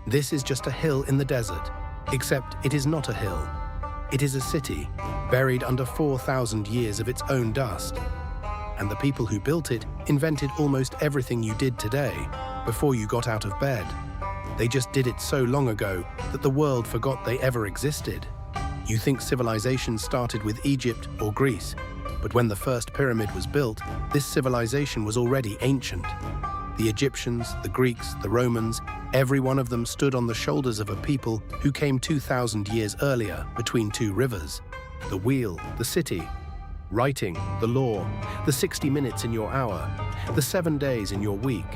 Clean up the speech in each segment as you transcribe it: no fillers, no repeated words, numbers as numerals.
This is just a hill in the desert, except it is not a hill. It is a city, buried under 4,000 years of its own dust. And the people who built it invented almost everything you did today, before you got out of bed. They just did it so long ago that the world forgot they ever existed. You think civilization started with Egypt or Greece, but when the first pyramid was built, this civilization was already ancient. The Egyptians, the Greeks, the Romans, every one of them stood on the shoulders of a people who came 2,000 years earlier between two rivers. The wheel, the city, writing, the law, the 60 minutes in your hour, the 7 days in your week,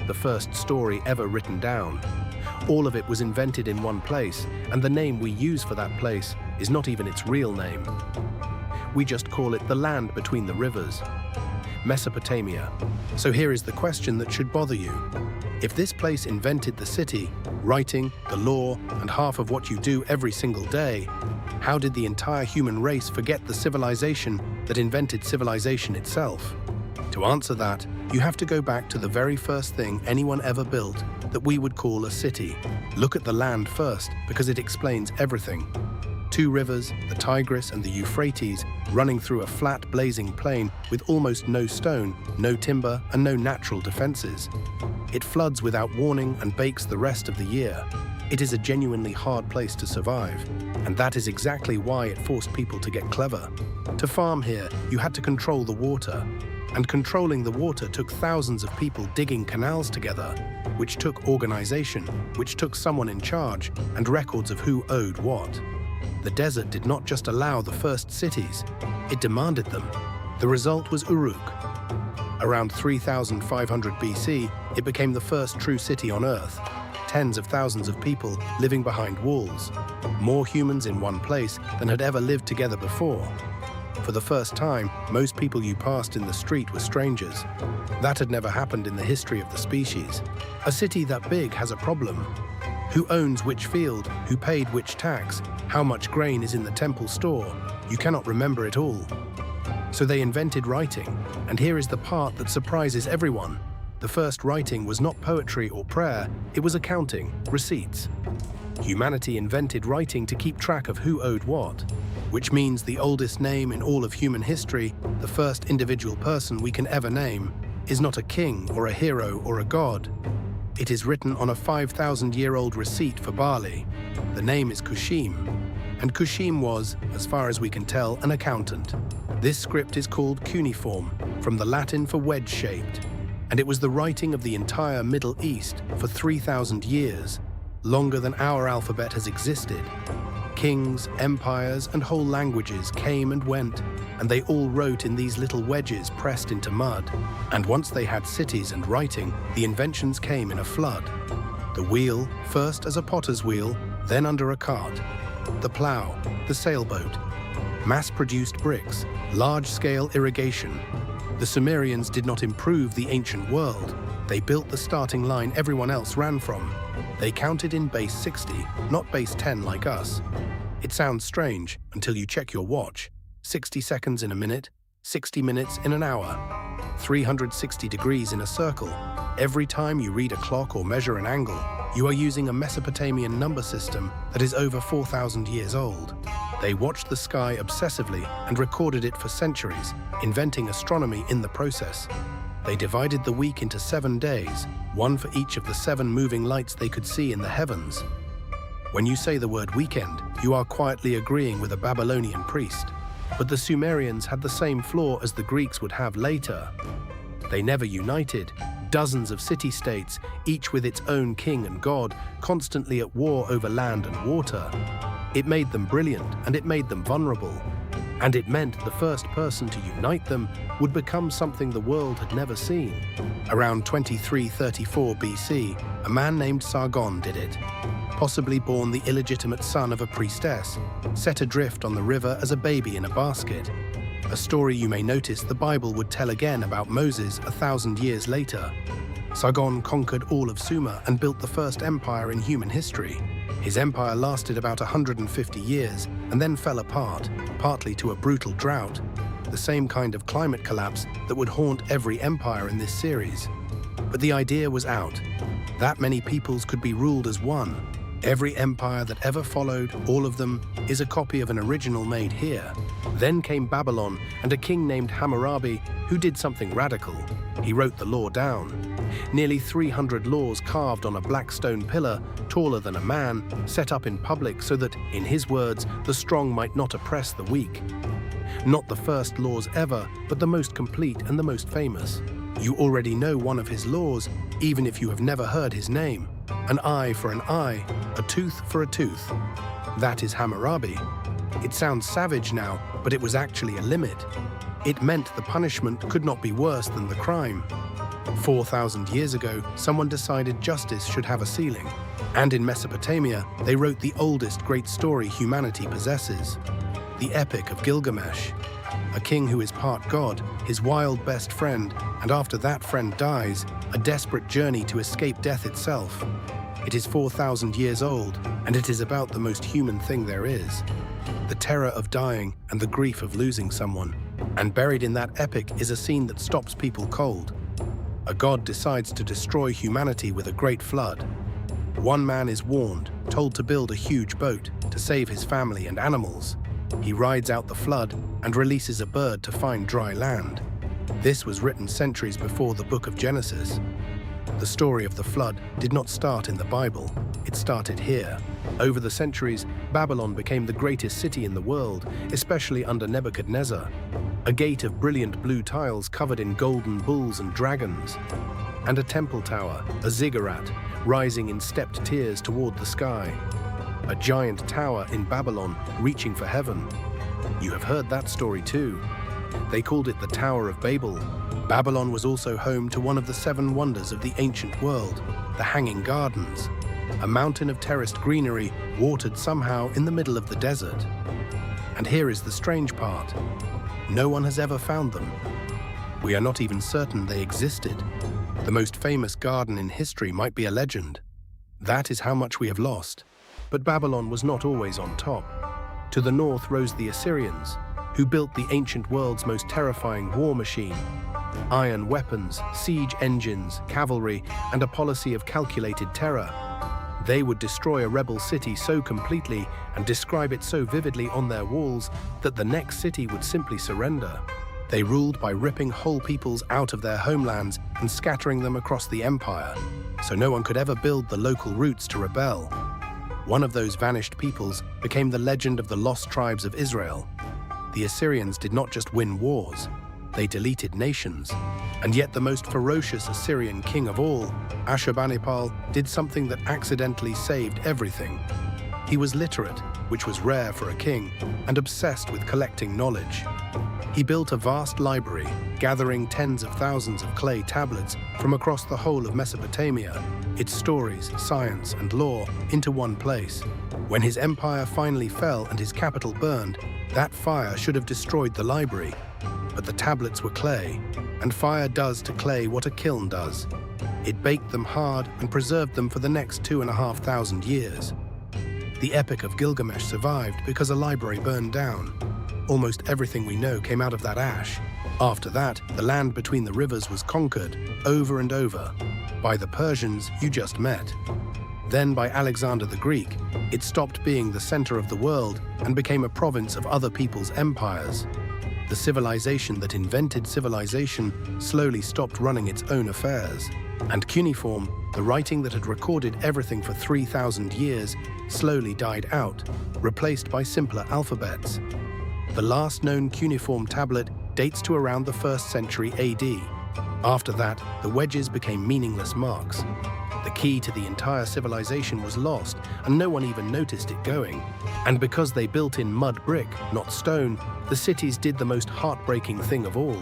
the first story ever written down. All of it was invented in one place, and the name we use for that place is not even its real name. We just call it the land between the rivers. Mesopotamia. So here is the question that should bother you. If this place invented the city, writing, the law, and half of what you do every single day, how did the entire human race forget the civilization that invented civilization itself? To answer that, you have to go back to the very first thing anyone ever built that we would call a city. Look at the land first, because it explains everything. Two rivers, the Tigris and the Euphrates, running through a flat, blazing plain with almost no stone, no timber, and no natural defenses. It floods without warning and bakes the rest of the year. It is a genuinely hard place to survive, and that is exactly why it forced people to get clever. To farm here, you had to control the water, and controlling the water took thousands of people digging canals together, which took organization, which took someone in charge, and records of who owed what. The desert did not just allow the first cities, it demanded them. The result was Uruk. Around 3,500 BC, it became the first true city on Earth. Tens of thousands of people living behind walls. More humans in one place than had ever lived together before. For the first time, most people you passed in the street were strangers. That had never happened in the history of the species. A city that big has a problem. Who owns which field? Who paid which tax? How much grain is in the temple store? You cannot remember it all. So they invented writing, and here is the part that surprises everyone. The first writing was not poetry or prayer, it was accounting, receipts. Humanity invented writing to keep track of who owed what, which means the oldest name in all of human history, the first individual person we can ever name, is not a king or a hero or a god. It is written on a 5,000-year-old receipt for barley. The name is Kushim, and Kushim was, as far as we can tell, an accountant. This script is called cuneiform, from the Latin for wedge-shaped, and it was the writing of the entire Middle East for 3,000 years, longer than our alphabet has existed. Kings, empires, and whole languages came and went, and they all wrote in these little wedges pressed into mud. And once they had cities and writing, the inventions came in a flood. The wheel, first as a potter's wheel, then under a cart. The plow, the sailboat. Mass-produced bricks, large-scale irrigation. The Sumerians did not improve the ancient world. They built the starting line everyone else ran from. They counted in base 60, not base 10 like us. It sounds strange until you check your watch. 60 seconds in a minute, 60 minutes in an hour, 360 degrees in a circle. Every time you read a clock or measure an angle, you are using a Mesopotamian number system that is over 4,000 years old. They watched the sky obsessively and recorded it for centuries, inventing astronomy in the process. They divided the week into 7 days, one for each of the 7 moving lights they could see in the heavens. When you say the word weekend, you are quietly agreeing with a Babylonian priest. But the Sumerians had the same flaw as the Greeks would have later. They never united. Dozens of city-states, each with its own king and god, constantly at war over land and water. It made them brilliant, and it made them vulnerable. And it meant the first person to unite them would become something the world had never seen. Around 2334 BC, a man named Sargon did it. Possibly born the illegitimate son of a priestess, set adrift on the river as a baby in a basket. A story you may notice the Bible would tell again about Moses 1,000 years later. Sargon conquered all of Sumer and built the first empire in human history. His empire lasted about 150 years and then fell apart, partly to a brutal drought, the same kind of climate collapse that would haunt every empire in this series. But the idea was out. That many peoples could be ruled as one. Every empire that ever followed, all of them, is a copy of an original made here. Then came Babylon and a king named Hammurabi who did something radical. He wrote the law down. Nearly 300 laws carved on a black stone pillar, taller than a man, set up in public so that, in his words, the strong might not oppress the weak. Not the first laws ever, but the most complete and the most famous. You already know one of his laws, even if you have never heard his name. An eye for an eye, a tooth for a tooth. That is Hammurabi. It sounds savage now, but it was actually a limit. It meant the punishment could not be worse than the crime. 4,000 years ago, someone decided justice should have a ceiling. And in Mesopotamia, they wrote the oldest great story humanity possesses, the Epic of Gilgamesh. A king who is part god, his wild best friend, and after that friend dies, a desperate journey to escape death itself. It is 4,000 years old, and it is about the most human thing there is. The terror of dying and the grief of losing someone. And buried in that epic is a scene that stops people cold. A god decides to destroy humanity with a great flood. One man is warned, told to build a huge boat to save his family and animals. He rides out the flood and releases a bird to find dry land. This was written centuries before the book of Genesis. The story of the flood did not start in the Bible. It started here. Over the centuries, Babylon became the greatest city in the world, especially under Nebuchadnezzar. A gate of brilliant blue tiles covered in golden bulls and dragons. And a temple tower, a ziggurat, rising in stepped tiers toward the sky. A giant tower in Babylon reaching for heaven. You have heard that story too. They called it the Tower of Babel. Babylon was also home to one of the 7 wonders of the ancient world, the Hanging Gardens, a mountain of terraced greenery watered somehow in the middle of the desert. And here is the strange part. No one has ever found them. We are not even certain they existed. The most famous garden in history might be a legend. That is how much we have lost. But Babylon was not always on top. To the north rose the Assyrians, who built the ancient world's most terrifying war machine. Iron weapons, siege engines, cavalry, and a policy of calculated terror. They would destroy a rebel city so completely and describe it so vividly on their walls that the next city would simply surrender. They ruled by ripping whole peoples out of their homelands and scattering them across the empire, so no one could ever build the local roots to rebel. One of those vanished peoples became the legend of the lost tribes of Israel. The Assyrians did not just win wars, they deleted nations. And yet the most ferocious Assyrian king of all, Ashurbanipal, did something that accidentally saved everything. He was literate, which was rare for a king, and obsessed with collecting knowledge. He built a vast library, gathering tens of thousands of clay tablets from across the whole of Mesopotamia, its stories, science, and law into one place. When his empire finally fell and his capital burned, that fire should have destroyed the library. But the tablets were clay, and fire does to clay what a kiln does. It baked them hard and preserved them for the next 2,500 years. The Epic of Gilgamesh survived because a library burned down. Almost everything we know came out of that ash. After that, the land between the rivers was conquered, over and over, by the Persians you just met. Then by Alexander the Greek, it stopped being the center of the world and became a province of other people's empires. The civilization that invented civilization slowly stopped running its own affairs. And cuneiform, the writing that had recorded everything for 3,000 years, slowly died out, replaced by simpler alphabets. The last known cuneiform tablet dates to around the 1st century AD. After that, the wedges became meaningless marks. The key to the entire civilization was lost, and no one even noticed it going. And because they built in mud brick, not stone, the cities did the most heartbreaking thing of all.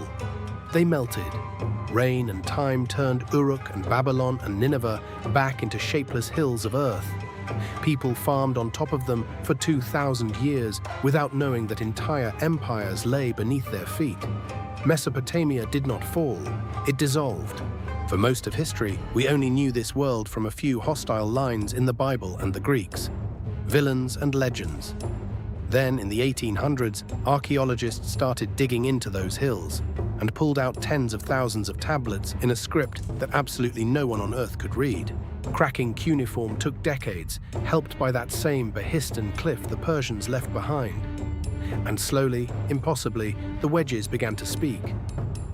They melted. Rain and time turned Uruk and Babylon and Nineveh back into shapeless hills of earth. People farmed on top of them for 2,000 years without knowing that entire empires lay beneath their feet. Mesopotamia did not fall, it dissolved. For most of history, we only knew this world from a few hostile lines in the Bible and the Greeks, villains and legends. Then, in the 1800s, archaeologists started digging into those hills, and pulled out tens of thousands of tablets in a script that absolutely no one on Earth could read. Cracking cuneiform took decades, helped by that same Behistun cliff the Persians left behind. And slowly, impossibly, the wedges began to speak.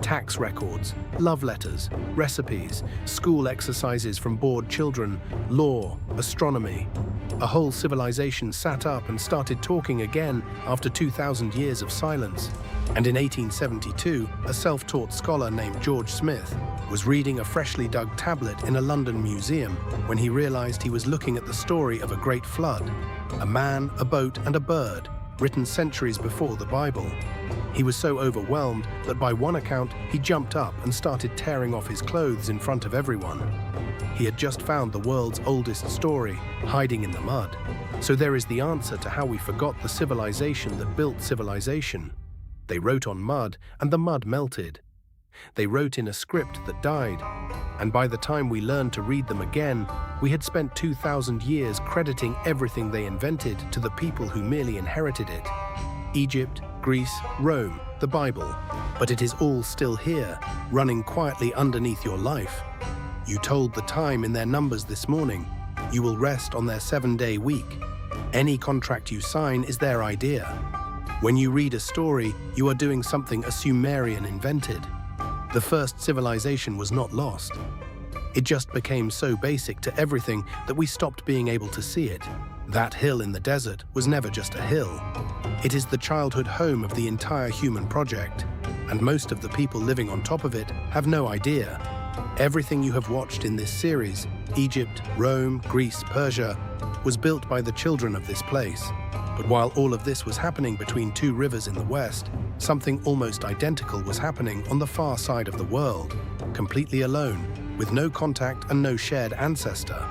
Tax records, love letters, recipes, school exercises from bored children, law, astronomy. A whole civilization sat up and started talking again after 2,000 years of silence. And in 1872, a self-taught scholar named George Smith was reading a freshly dug tablet in a London museum when he realized he was looking at the story of a great flood. A man, a boat, and a bird, written centuries before the Bible. He was so overwhelmed that by one account, he jumped up and started tearing off his clothes in front of everyone. He had just found the world's oldest story, hiding in the mud. So there is the answer to how we forgot the civilization that built civilization. They wrote on mud, and the mud melted. They wrote in a script that died, and by the time we learned to read them again, we had spent 2,000 years crediting everything they invented to the people who merely inherited it. Egypt, Greece, Rome, the Bible. But it is all still here, running quietly underneath your life. You told the time in their numbers this morning. You will rest on their 7-day week. Any contract you sign is their idea. When you read a story, you are doing something a Sumerian invented. The first civilization was not lost. It just became so basic to everything that we stopped being able to see it. That hill in the desert was never just a hill. It is the childhood home of the entire human project, and most of the people living on top of it have no idea. Everything you have watched in this series, Egypt, Rome, Greece, Persia, was built by the children of this place. But while all of this was happening between two rivers in the west, something almost identical was happening on the far side of the world, completely alone, with no contact and no shared ancestor.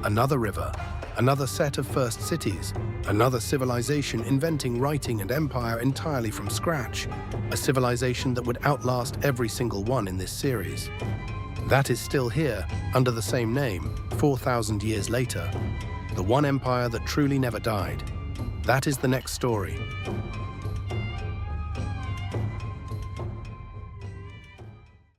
Another river, another set of first cities, another civilization inventing writing and empire entirely from scratch, a civilization that would outlast every single one in this series. That is still here, under the same name, 4,000 years later. The one empire that truly never died. That is the next story.